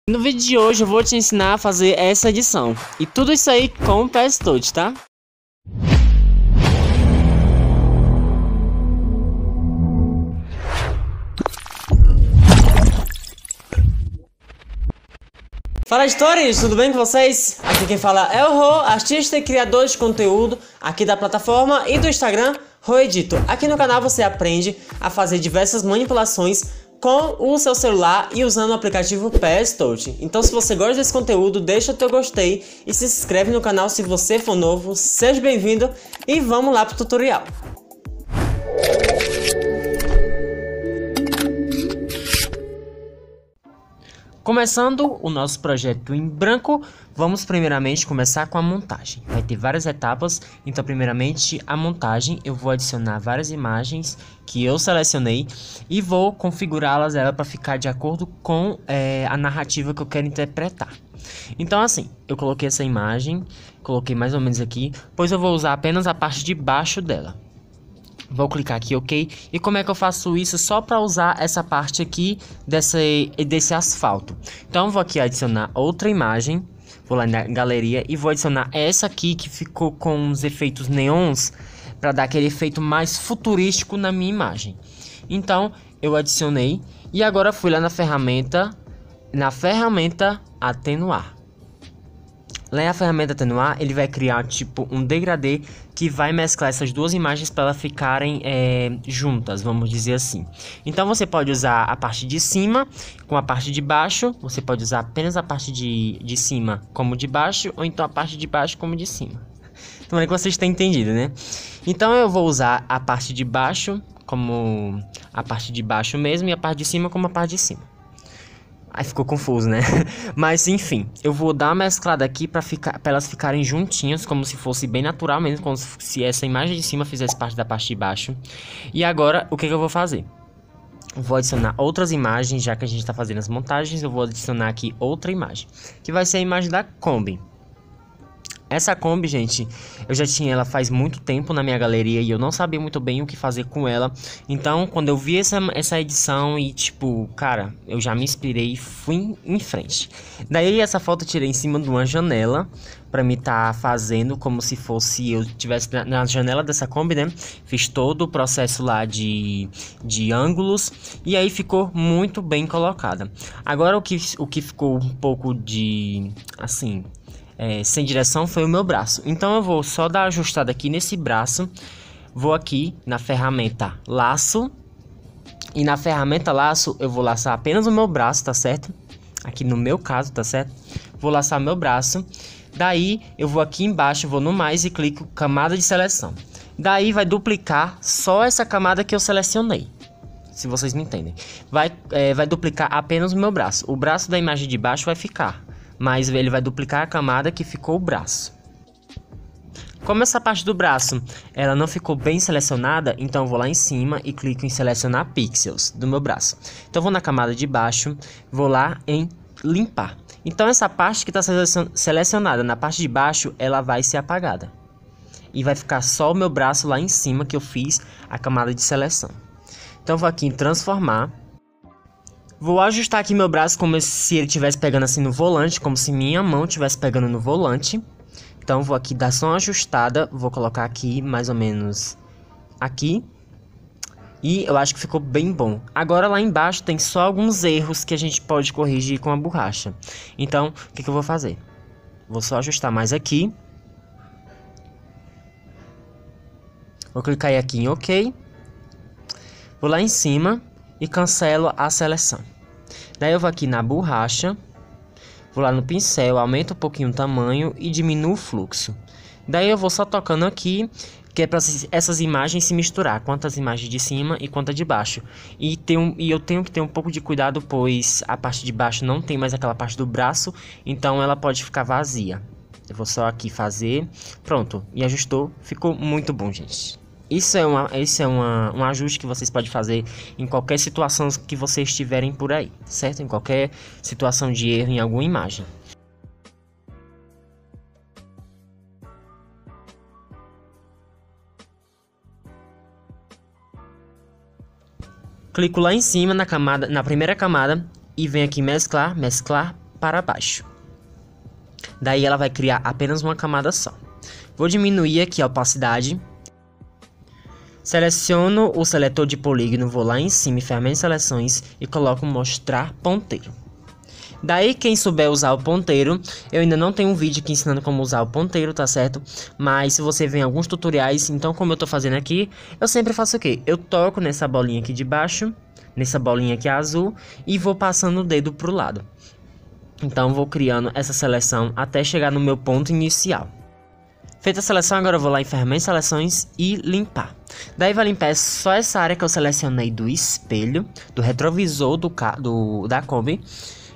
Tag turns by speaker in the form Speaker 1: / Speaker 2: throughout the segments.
Speaker 1: No vídeo de hoje eu vou te ensinar a fazer essa edição. E tudo isso aí com o PS Touch, tá? Fala, editores! Tudo bem com vocês? Aqui quem fala é o Rô, artista e criador de conteúdo aqui da plataforma e do Instagram Rô Edito. Aqui no canal você aprende a fazer diversas manipulações com o seu celular e usando o aplicativo PS Touch. Então, se você gosta desse conteúdo, deixa o teu gostei e se inscreve no canal se você for novo. Seja bem-vindo e vamos lá pro tutorial. Começando o nosso projeto em branco, vamos primeiramente começar com a montagem. Vai ter várias etapas, então primeiramente a montagem, eu vou adicionar várias imagens que eu selecionei e vou configurá-las para ficar de acordo com a narrativa que eu quero interpretar. Então assim, eu coloquei essa imagem, coloquei mais ou menos aqui, pois eu vou usar apenas a parte de baixo dela. Vou clicar aqui OK, e como é que eu faço isso? Só para usar essa parte aqui desse asfalto. Então vou aqui adicionar outra imagem, vou lá na galeria e vou adicionar essa aqui que ficou com uns efeitos neons, para dar aquele efeito mais futurístico na minha imagem. Então eu adicionei e agora fui lá na ferramenta atenuar. Lá na ferramenta atenuar, ele vai criar tipo um degradê que vai mesclar essas duas imagens para elas ficarem juntas, vamos dizer assim. Então você pode usar a parte de cima com a parte de baixo, você pode usar apenas a parte de cima como de baixo, ou então a parte de baixo como de cima. Tomara que vocês tenham entendido, né? Então eu vou usar a parte de baixo como a parte de baixo mesmo e a parte de cima como a parte de cima. Aí ficou confuso, né? Mas enfim, eu vou dar uma mesclada aqui para elas ficarem juntinhas, como se fosse bem natural mesmo, como se essa imagem de cima fizesse parte da parte de baixo. E agora, o que eu vou fazer? Vou adicionar outras imagens, já que a gente está fazendo as montagens, eu vou adicionar aqui outra imagem, que vai ser a imagem da Kombi. Essa Kombi, gente, eu já tinha ela faz muito tempo na minha galeria e eu não sabia muito bem o que fazer com ela. Então, quando eu vi essa edição e tipo, cara, eu já me inspirei e fui em frente. Daí essa foto eu tirei em cima de uma janela para me estar fazendo como se fosse eu estivesse na janela dessa Kombi, né? Fiz todo o processo lá de ângulos e aí ficou muito bem colocada. Agora o que ficou um pouco de, assim, sem direção foi o meu braço. Então eu vou só dar uma ajustada aqui nesse braço. Vou aqui na ferramenta laço. E na ferramenta laço eu vou laçar apenas o meu braço, tá certo? Aqui no meu caso, tá certo? Vou laçar meu braço. Daí eu vou aqui embaixo, vou no mais e clico camada de seleção. Daí vai duplicar só essa camada que eu selecionei. Se vocês me entendem. Vai duplicar apenas o meu braço. O braço da imagem de baixo vai ficar, mas ele vai duplicar a camada que ficou o braço. Como essa parte do braço ela não ficou bem selecionada, então eu vou lá em cima e clico em selecionar pixels do meu braço. Então eu vou na camada de baixo, vou lá em limpar. Então essa parte que está selecionada na parte de baixo, ela vai ser apagada. E vai ficar só o meu braço lá em cima que eu fiz a camada de seleção. Então eu vou aqui em transformar. Vou ajustar aqui meu braço como se ele estivesse pegando assim no volante, como se minha mão estivesse pegando no volante. Então vou aqui dar só uma ajustada, vou colocar aqui mais ou menos aqui. E eu acho que ficou bem bom. Agora lá embaixo tem só alguns erros que a gente pode corrigir com a borracha. Então o que eu vou fazer? Vou só ajustar mais aqui. Vou clicar aqui em OK. Vou lá em cima e cancelo a seleção. Daí eu vou aqui na borracha, vou lá no pincel, aumento um pouquinho o tamanho e diminuo o fluxo. Daí eu vou só tocando aqui, que é para essas imagens se misturar, quanto as imagens de cima e quanto a de baixo. E eu tenho que ter um pouco de cuidado, pois a parte de baixo não tem mais aquela parte do braço, então ela pode ficar vazia. Eu vou só aqui fazer, pronto, e ajustou, ficou muito bom, gente. Isso é um ajuste que vocês podem fazer em qualquer situação que vocês estiverem por aí, certo? Em qualquer situação de erro em alguma imagem. Clico lá em cima na primeira camada e venho aqui mesclar para baixo. Daí ela vai criar apenas uma camada só. Vou diminuir aqui a opacidade. Seleciono o seletor de polígono, vou lá em cima em ferramenta de seleções e coloco mostrar ponteiro. Daí, quem souber usar o ponteiro, eu ainda não tenho um vídeo aqui ensinando como usar o ponteiro, tá certo? Mas se você vê em alguns tutoriais, então como eu tô fazendo aqui, eu sempre faço o quê? Eu toco nessa bolinha aqui de baixo, nessa bolinha aqui azul, e vou passando o dedo pro lado. Então, vou criando essa seleção até chegar no meu ponto inicial. Feita a seleção, agora eu vou lá em ferramenta de seleções e limpar. Daí vai limpar só essa área que eu selecionei do espelho, do retrovisor da Kombi.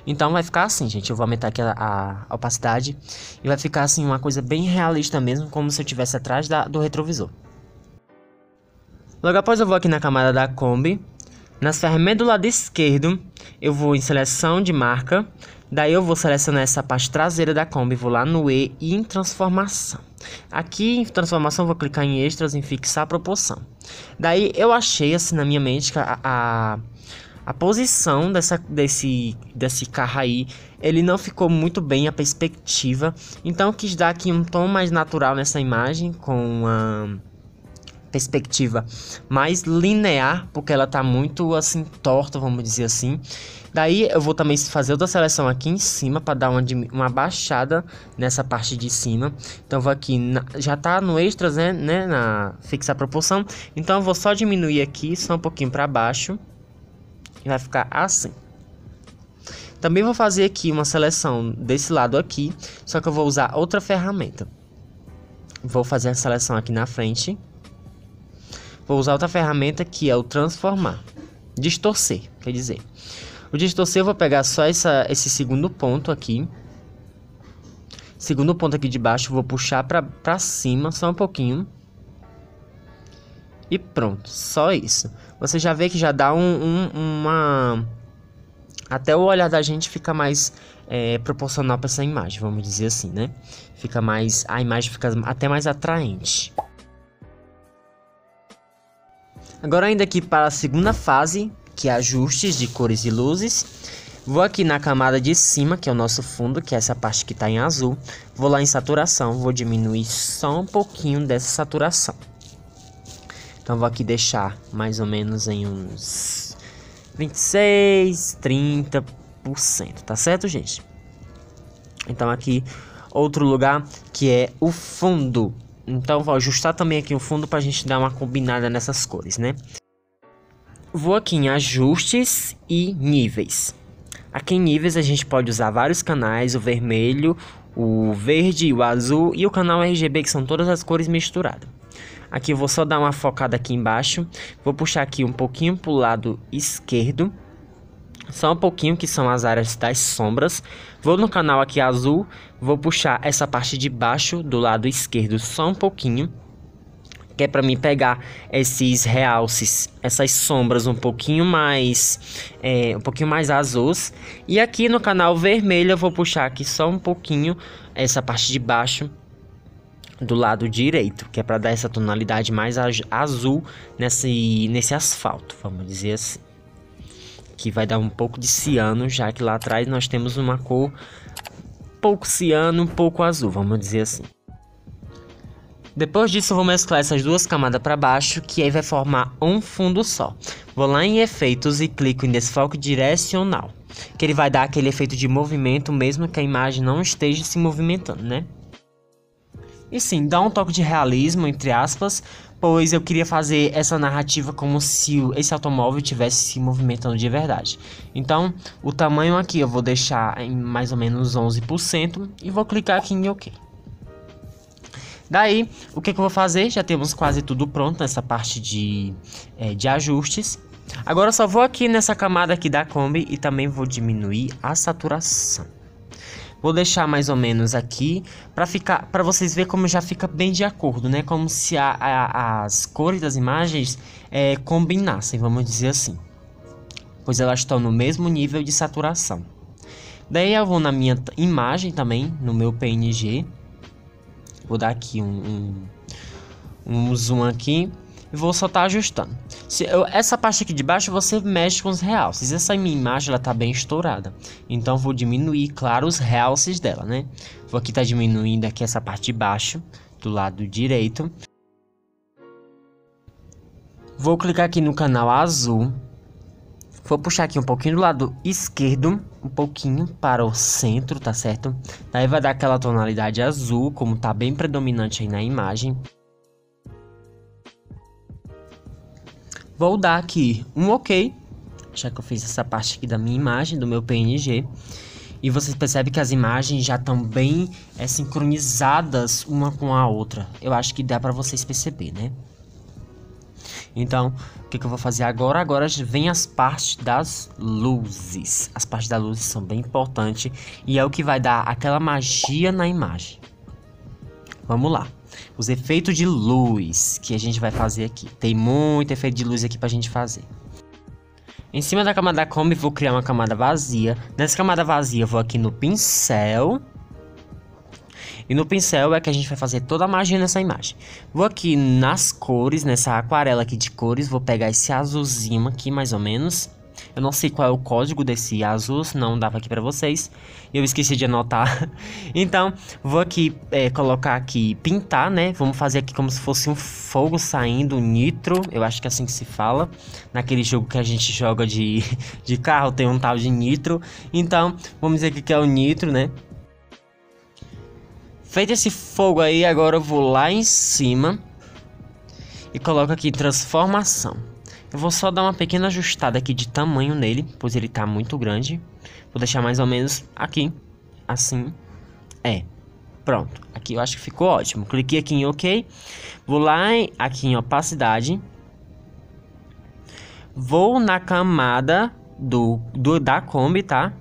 Speaker 1: Então vai ficar assim, gente, eu vou aumentar aqui a opacidade e vai ficar assim uma coisa bem realista mesmo, como se eu estivesse atrás do retrovisor. Logo após eu vou aqui na camada da Kombi, nas ferramentas do lado esquerdo, eu vou em seleção de marca, daí eu vou selecionar essa parte traseira da Kombi, vou lá no E e em transformação. Aqui em transformação eu vou clicar em extras, em fixar a proporção. Daí eu achei assim na minha mente que a posição desse carro aí, ele não ficou muito bem a perspectiva. Então eu quis dar aqui um tom mais natural nessa imagem, com uma perspectiva mais linear, porque ela tá muito assim torta, vamos dizer assim. Daí eu vou também fazer outra seleção aqui em cima para dar uma baixada nessa parte de cima. Então eu vou aqui, já tá no extras, né, na fixar a proporção. Então eu vou só diminuir aqui, só um pouquinho para baixo. E vai ficar assim. Também vou fazer aqui uma seleção desse lado aqui, só que eu vou usar outra ferramenta. Vou fazer a seleção aqui na frente. Vou usar outra ferramenta que é o transformar. Distorcer, quer dizer. O distorcer eu vou pegar só esse segundo ponto aqui. Segundo ponto aqui de baixo, vou puxar pra cima só um pouquinho. E pronto, só isso. Você já vê que já dá uma... Até o olhar da gente fica mais proporcional para essa imagem, vamos dizer assim, né? Fica mais... A imagem fica até mais atraente. Agora ainda aqui para a segunda fase, que é ajustes de cores e luzes. Vou aqui na camada de cima, que é o nosso fundo, que é essa parte que está em azul. Vou lá em saturação, vou diminuir só um pouquinho dessa saturação. Então vou aqui deixar mais ou menos em uns 26, 30%, tá certo, gente? Então aqui outro lugar que é o fundo. Então vou ajustar também aqui o fundo para a gente dar uma combinada nessas cores, né? Vou aqui em ajustes e níveis. Aqui em níveis a gente pode usar vários canais, o vermelho, o verde, o azul e o canal RGB, que são todas as cores misturadas. Aqui eu vou só dar uma focada aqui embaixo. Vou puxar aqui um pouquinho para o lado esquerdo. Só um pouquinho, que são as áreas das sombras. Vou no canal aqui azul. Vou puxar essa parte de baixo do lado esquerdo só um pouquinho. Que é para mim pegar esses realces, essas sombras um pouquinho mais azuis. E aqui no canal vermelho eu vou puxar aqui só um pouquinho essa parte de baixo do lado direito, que é para dar essa tonalidade mais azul nesse asfalto, vamos dizer assim. Que vai dar um pouco de ciano, já que lá atrás nós temos uma cor pouco ciano, um pouco azul, vamos dizer assim. Depois disso eu vou mesclar essas duas camadas para baixo, que aí vai formar um fundo só. Vou lá em efeitos e clico em desfoque direcional, que ele vai dar aquele efeito de movimento mesmo que a imagem não esteja se movimentando, né? E sim, dá um toque de realismo, entre aspas, pois eu queria fazer essa narrativa como se esse automóvel estivesse se movimentando de verdade. Então, o tamanho aqui eu vou deixar em mais ou menos 11% e vou clicar aqui em OK. Daí, o que eu vou fazer? Já temos quase tudo pronto nessa parte de ajustes. Agora eu só vou aqui nessa camada aqui da Kombi e também vou diminuir a saturação. Vou deixar mais ou menos aqui para vocês verem como já fica bem de acordo, né? Como se as cores das imagens combinassem, vamos dizer assim. Pois elas estão no mesmo nível de saturação. Daí eu vou na minha imagem também, no meu PNG. Vou dar aqui um zoom aqui. e vou só estar ajustando. Essa parte aqui de baixo você mexe com os realces. Essa minha imagem ela tá bem estourada, então vou diminuir, claro, os realces dela, né? Vou aqui tá diminuindo aqui essa parte de baixo, do lado direito. Vou clicar aqui no canal azul. Vou puxar aqui um pouquinho do lado esquerdo, um pouquinho para o centro, tá certo? Daí vai dar aquela tonalidade azul, como tá bem predominante aí na imagem. Vou dar aqui um OK, já que eu fiz essa parte aqui da minha imagem, do meu PNG. E vocês percebem que as imagens já estão bem sincronizadas uma com a outra. Eu acho que dá para vocês perceber, né? Então, o que eu vou fazer agora? Agora vem as partes das luzes. As partes das luzes são bem importantes e é o que vai dar aquela magia na imagem. Vamos lá. Os efeitos de luz que a gente vai fazer aqui. Tem muito efeito de luz aqui pra gente fazer. Em cima da camada Combi, vou criar uma camada vazia. Nessa camada vazia, vou aqui no pincel. E no pincel é que a gente vai fazer toda a magia nessa imagem. Vou aqui nas cores, nessa aquarela aqui de cores. Vou pegar esse azulzinho aqui, mais ou menos. Eu não sei qual é o código desse azul, não dava aqui pra vocês. Eu esqueci de anotar. Então, vou aqui colocar aqui, pintar, né? Vamos fazer aqui como se fosse um fogo saindo, nitro. Eu acho que é assim que se fala. Naquele jogo que a gente joga de carro, tem um tal de nitro. Então, vamos dizer que é o nitro, né? Feito esse fogo aí, agora eu vou lá em cima e coloco aqui transformação. Eu vou só dar uma pequena ajustada aqui de tamanho nele, pois ele tá muito grande. Vou deixar mais ou menos aqui, assim. Pronto, aqui eu acho que ficou ótimo. Cliquei aqui em OK. Vou lá aqui em opacidade. Vou na camada da Kombi, tá?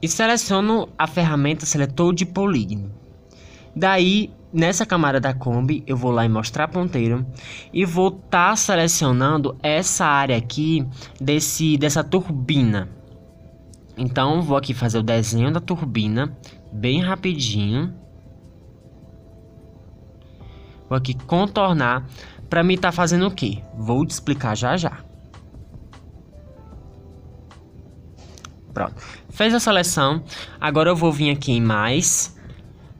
Speaker 1: E seleciono a ferramenta seletor de polígono. Daí, nessa camada da Kombi, eu vou lá em mostrar ponteiro e vou estar selecionando essa área aqui dessa turbina. Então, vou aqui fazer o desenho da turbina bem rapidinho. Vou aqui contornar para mim estar fazendo o quê? Vou te explicar já já. Pronto, fez a seleção. Agora eu vou vir aqui em mais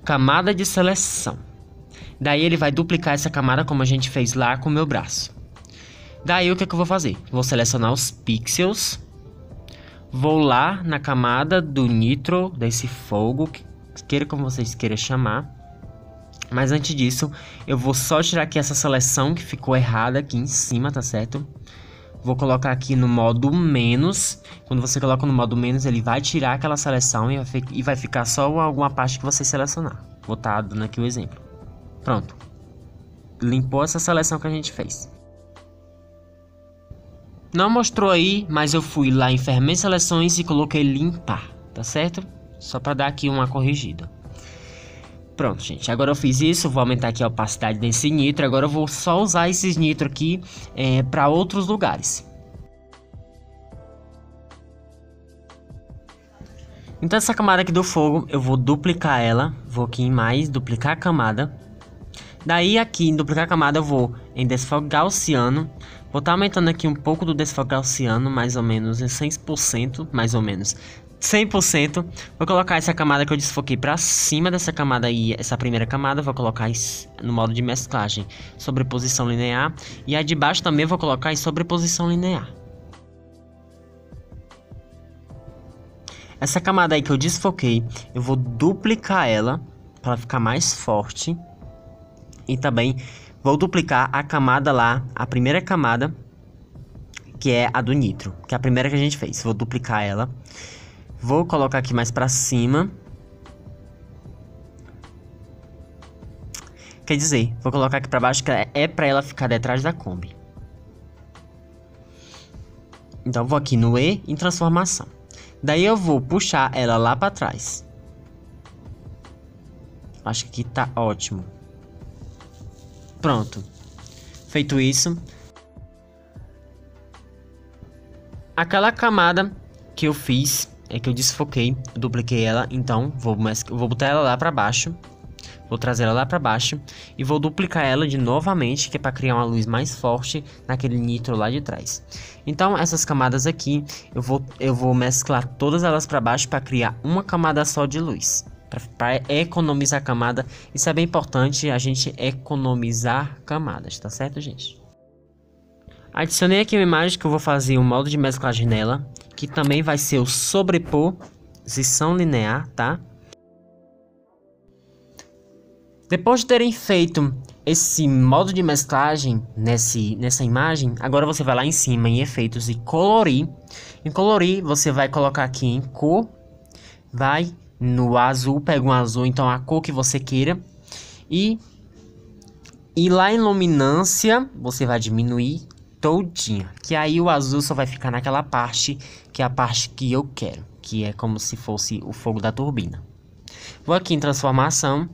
Speaker 1: camada de seleção. Daí ele vai duplicar essa camada como a gente fez lá com o meu braço. Daí o que eu vou fazer? Vou selecionar os pixels. Vou lá na camada do nitro, desse fogo, queira como vocês queiram chamar. Mas antes disso, eu vou só tirar aqui essa seleção que ficou errada aqui em cima, tá certo? Vou colocar aqui no modo menos. Quando você coloca no modo menos, ele vai tirar aquela seleção e vai ficar só alguma parte que você selecionar. Vou estar dando aqui o exemplo. Pronto. Limpou essa seleção que a gente fez. Não mostrou aí, mas eu fui lá em ferramenta seleções e coloquei limpar, tá certo? Só para dar aqui uma corrigida. Pronto, gente, agora eu fiz isso, vou aumentar aqui a opacidade desse nitro. Agora eu vou só usar esses nitro aqui para outros lugares. Então essa camada aqui do fogo, eu vou duplicar ela. Vou aqui em mais, duplicar a camada. Daí aqui em duplicar a camada eu vou em desfoque gaussiano. Vou estar aumentando aqui um pouco do desfoque gaussiano, mais ou menos em 100%, mais ou menos 100%. Vou colocar essa camada que eu desfoquei para cima dessa camada aí, essa primeira camada. Vou colocar no modo de mesclagem, sobreposição linear. E a de baixo também vou colocar em sobreposição linear. Essa camada aí que eu desfoquei, eu vou duplicar ela para ela ficar mais forte. E também vou duplicar a camada lá, a primeira camada, que é a do nitro, que é a primeira que a gente fez. Vou duplicar ela. Vou colocar aqui mais pra cima. Quer dizer, vou colocar aqui pra baixo, que é pra ela ficar detrás da Kombi. Então vou aqui no E em transformação. Daí eu vou puxar ela lá pra trás. Acho que aqui tá ótimo. Pronto. Feito isso. Aquela camada que eu fiz, que eu desfoquei, eu dupliquei ela. Então vou botar ela lá pra baixo. Vou trazer ela lá para baixo e vou duplicar ela de novamente, que é para criar uma luz mais forte naquele nitro lá de trás. Então essas camadas aqui, eu vou mesclar todas elas para baixo para criar uma camada só de luz. Para economizar camada, isso é bem importante, a gente economizar camadas, tá certo, gente? Adicionei aqui uma imagem que eu vou fazer um modo de mesclagem nela, que também vai ser o sobreposição linear, tá? Depois de terem feito esse modo de mesclagem nessa imagem, agora você vai lá em cima em efeitos e colorir. Em colorir, você vai colocar aqui em cor, vai no azul, pega um azul, então a cor que você queira. E lá em luminância, você vai diminuir todinha. Que aí o azul só vai ficar naquela parte, que é a parte que eu quero. Que é como se fosse o fogo da turbina. Vou aqui em transformação.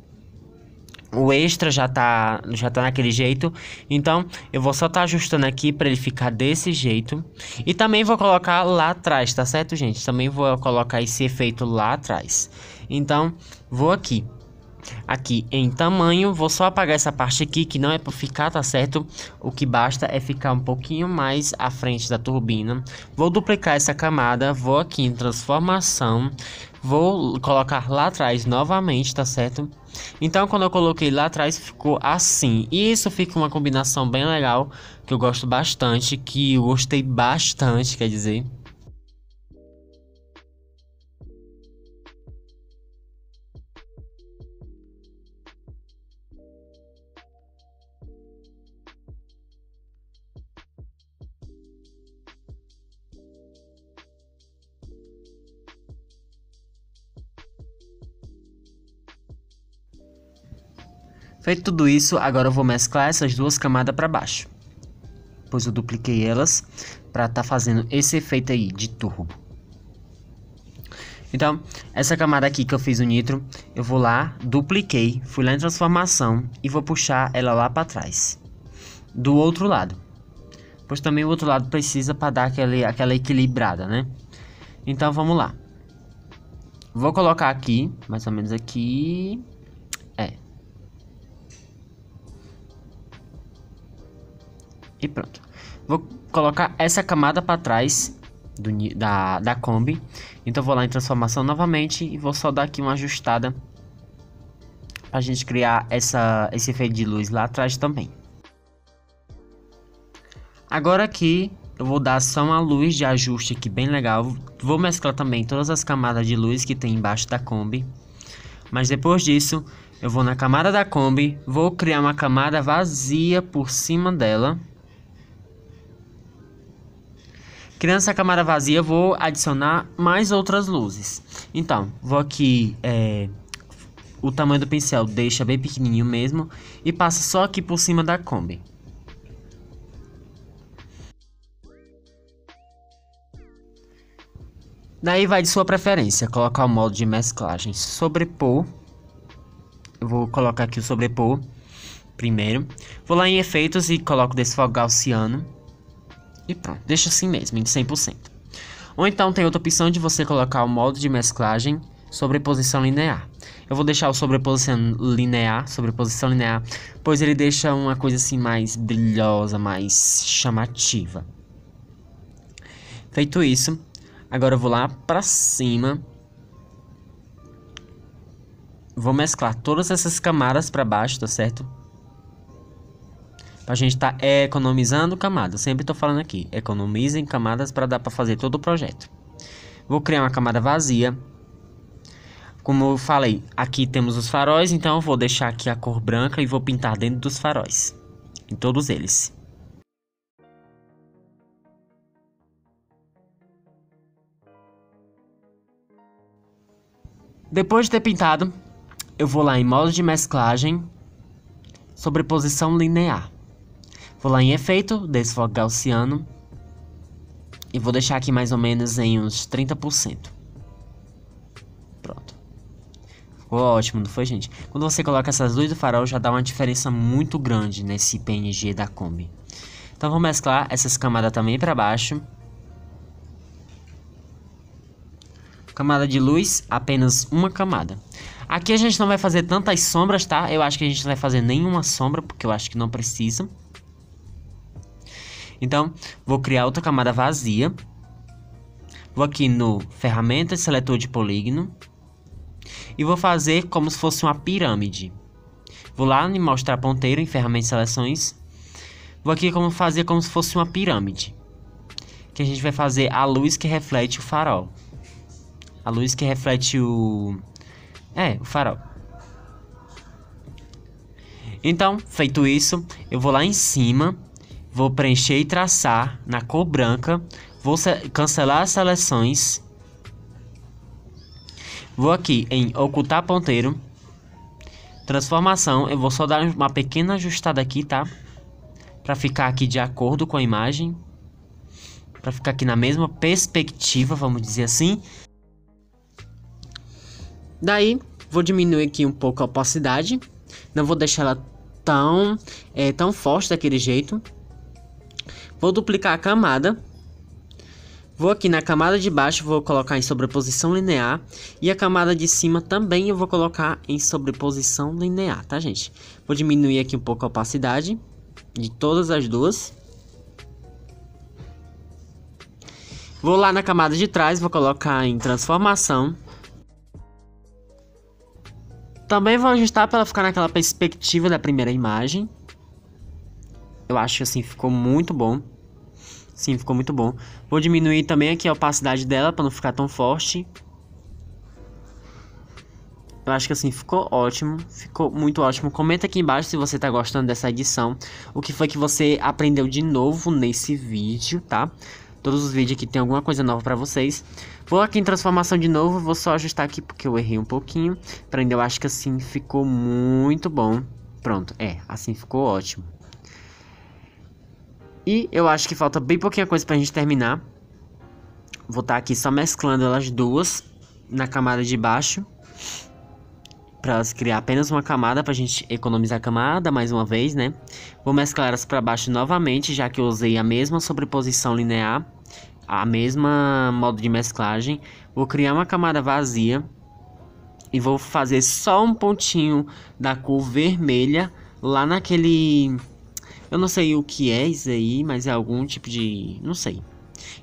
Speaker 1: O extra já tá naquele jeito. Então eu vou só estar ajustando aqui para ele ficar desse jeito. E também vou colocar lá atrás, tá certo, gente? Também vou colocar esse efeito lá atrás. Então vou aqui em tamanho, vou só apagar essa parte aqui que não é para ficar, tá certo? O que basta é ficar um pouquinho mais à frente da turbina. Vou duplicar essa camada, vou aqui em transformação, vou colocar lá atrás novamente, tá certo? Então quando eu coloquei lá atrás ficou assim. E isso fica uma combinação bem legal, que eu gosto bastante, que eu gostei bastante, quer dizer. Feito tudo isso, agora eu vou mesclar essas duas camadas para baixo. Pois eu dupliquei elas para estar fazendo esse efeito aí de turbo. Então, essa camada aqui que eu fiz o nitro, eu vou lá, dupliquei, fui lá em transformação e vou puxar ela lá para trás. Do outro lado. Pois também o outro lado precisa para dar aquela equilibrada, né? Então vamos lá. Vou colocar aqui, mais ou menos aqui. E pronto. Vou colocar essa camada para trás da Kombi. Então vou lá em transformação novamente e vou só dar aqui uma ajustada pra gente criar esse efeito de luz lá atrás também. Agora aqui eu vou dar só uma luz de ajuste aqui bem legal. Vou mesclar também todas as camadas de luz que tem embaixo da Kombi. Mas depois disso eu vou na camada da Kombi, vou criar uma camada vazia por cima dela. Criando essa camada vazia, vou adicionar mais outras luzes. Então, vou aqui, o tamanho do pincel deixa bem pequenininho mesmo e passa só aqui por cima da Kombi. Daí vai de sua preferência, colocar o modo de mesclagem sobrepor. Eu vou colocar aqui o sobrepor primeiro. Vou lá em efeitos e coloco desfogue gaussiano. E pronto, deixa assim mesmo, em 100%. Ou então tem outra opção de você colocar o modo de mesclagem sobreposição linear. Eu vou deixar o sobreposição linear, pois ele deixa uma coisa assim mais brilhosa, mais chamativa. Feito isso, agora eu vou lá pra cima. Vou mesclar todas essas camadas pra baixo, tá certo? A gente tá economizando camadas. Sempre tô falando aqui, economizem camadas para dar para fazer todo o projeto. Vou criar uma camada vazia. Como eu falei, aqui temos os faróis, então eu vou deixar aqui a cor branca e vou pintar dentro dos faróis, em todos eles. Depois de ter pintado, eu vou lá em modo de mesclagem, sobreposição linear. Vou lá em efeito, desfogue gaussiano. E vou deixar aqui mais ou menos em uns 30%. Pronto. Ficou ótimo, não foi, gente? Quando você coloca essas luzes do farol, já dá uma diferença muito grande nesse PNG da Kombi. Então vou mesclar essas camadas também para baixo. Camada de luz, apenas uma camada. Aqui a gente não vai fazer tantas sombras, tá? Eu acho que a gente não vai fazer nenhuma sombra, porque eu acho que não precisa. Então, vou criar outra camada vazia. Vou aqui no ferramentas, seletor de polígono. E vou fazer como se fosse uma pirâmide. Vou lá em mostrar ponteiro em ferramentas e seleções. Vou aqui fazer como se fosse uma pirâmide. Que a gente vai fazer a luz que reflete o farol. A luz que reflete o farol. Então, feito isso, eu vou lá em cima. Vou preencher e traçar na cor branca. Vou cancelar as seleções. Vou aqui em ocultar ponteiro. Transformação. Eu vou só dar uma pequena ajustada aqui, tá? Pra ficar aqui de acordo com a imagem. Pra ficar aqui na mesma perspectiva, vamos dizer assim. Daí, vou diminuir aqui um pouco a opacidade. Não vou deixar ela tão forte daquele jeito. Vou duplicar a camada. Vou aqui na camada de baixo, vou colocar em sobreposição linear. E a camada de cima também eu vou colocar em sobreposição linear, tá, gente? Vou diminuir aqui um pouco a opacidade de todas as duas. Vou lá na camada de trás, vou colocar em transformação. Também vou ajustar para ela ficar naquela perspectiva da primeira imagem. Eu acho que assim ficou muito bom. Sim, ficou muito bom. Vou diminuir também aqui a opacidade dela para não ficar tão forte. Eu acho que assim ficou ótimo. Ficou muito ótimo. Comenta aqui embaixo se você tá gostando dessa edição. O que foi que você aprendeu de novo nesse vídeo, tá? Todos os vídeos aqui tem alguma coisa nova pra vocês. Vou aqui em transformação de novo. Vou só ajustar aqui porque eu errei um pouquinho. Porém, eu acho que assim ficou muito bom. Pronto, assim ficou ótimo. E eu acho que falta bem pouquinha coisa pra gente terminar. Vou estar aqui só mesclando elas duas na camada de baixo. Pra elas criar apenas uma camada, pra gente economizar a camada mais uma vez, né? Vou mesclar elas pra baixo novamente, já que eu usei a mesma sobreposição linear. A mesma modo de mesclagem. Vou criar uma camada vazia. E vou fazer só um pontinho da cor vermelha lá naquele... Eu não sei o que é isso aí, mas é algum tipo de... não sei.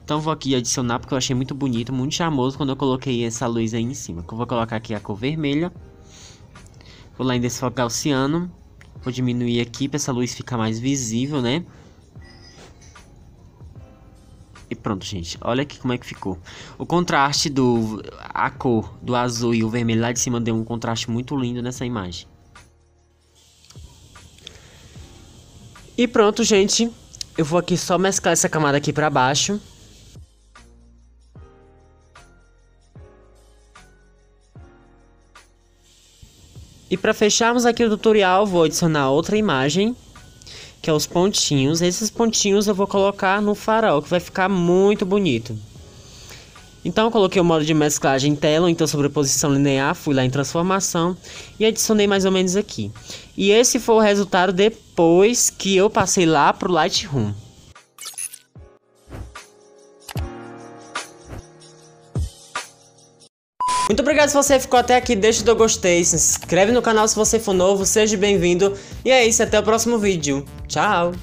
Speaker 1: Então vou aqui adicionar porque eu achei muito bonito, muito charmoso quando eu coloquei essa luz aí em cima. Eu vou colocar aqui a cor vermelha. Vou lá em desfocar o ciano. Vou diminuir aqui para essa luz ficar mais visível, né? E pronto, gente. Olha aqui como é que ficou. O contraste a cor do azul e o vermelho lá de cima deu um contraste muito lindo nessa imagem. E pronto, gente. Eu vou aqui só mesclar essa camada aqui pra baixo. E para fecharmos aqui o tutorial, vou adicionar outra imagem, que é os pontinhos. Esses pontinhos eu vou colocar no farol, que vai ficar muito bonito. Então eu coloquei o modo de mesclagem em tela, então sobreposição linear, fui lá em transformação e adicionei mais ou menos aqui. E esse foi o resultado depois que eu passei lá pro Lightroom. Muito obrigado se você ficou até aqui, deixa o teu gostei, se inscreve no canal se você for novo, seja bem-vindo. E é isso, até o próximo vídeo. Tchau!